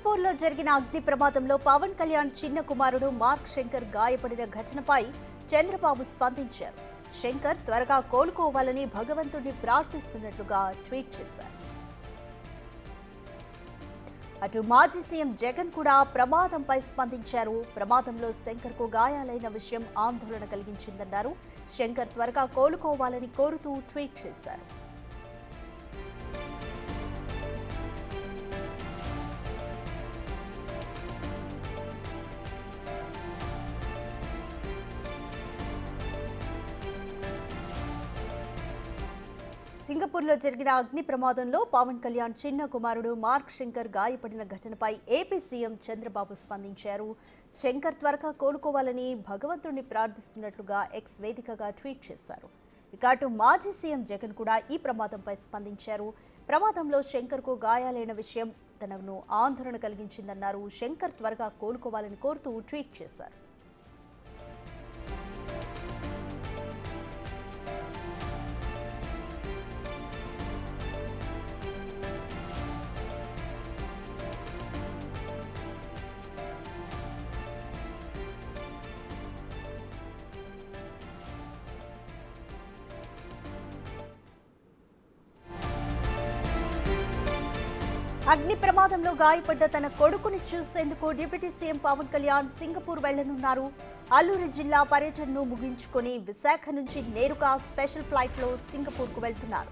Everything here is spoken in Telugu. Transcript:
సింగపూర్లో జరిగిన అగ్ని ప్రమాదంలో పవన్ కళ్యాణ్ చిన్న కుమారుడు మార్క్ శంకర్ గాయపడిన ఘటనపై చంద్రబాబు స్పందించారు. శంకర్ త్వరగా కోలుకోవాలని భగవంతుడిని ప్రార్థిస్తున్నట్లుగా ట్వీట్ చేశారు. అటు మాజీ సీఎం జగన్ కూడా ప్రమాదంపై స్పందించారు. ప్రమాదంలో శంకర్ కు గాయాలైన విషయం ఆందోళన కలిగించిందన్నారు. శంకర్ త్వరగా కోలుకోవాలని కోరుతూ ట్వీట్ చేశారు. సింగపూర్లో జరిగిన అగ్ని ప్రమాదంలో పవన్ కళ్యాణ్ చిన్న కుమారుడు మార్క్ శంకర్ గాయపడిన ఘటనపై ఏపీ సీఎం చంద్రబాబు స్పందించారు. శంకర్ త్వరగా కోలుకోవాలని భగవంతుడిని ప్రార్థిస్తున్నట్లుగా ఎక్స్ వేదికగా ట్వీట్ చేశారు. ఇక అటు మాజీ సీఎం జగన్ కూడా ఈ ప్రమాదంపై స్పందించారు. ప్రమాదంలో శంకర్ కు గాయాలైన విషయం తనను ఆందోళన కలిగించిందన్నారు. శంకర్ త్వరగా కోలుకోవాలని కోరుతూ ట్వీట్ చేశారు. అగ్ని ప్రమాదంలో గాయపడ్డ తన కొడుకుని చూసేందుకు deputy CM Pawan Kalyan Singapore వెళ్లనున్నారు. అల్లూరు జిల్లా పర్యటనను ముగించుకుని విశాఖ నుంచి నేరుగా స్పెషల్ ఫ్లైట్లో సింగపూర్కు వెళ్తున్నారు.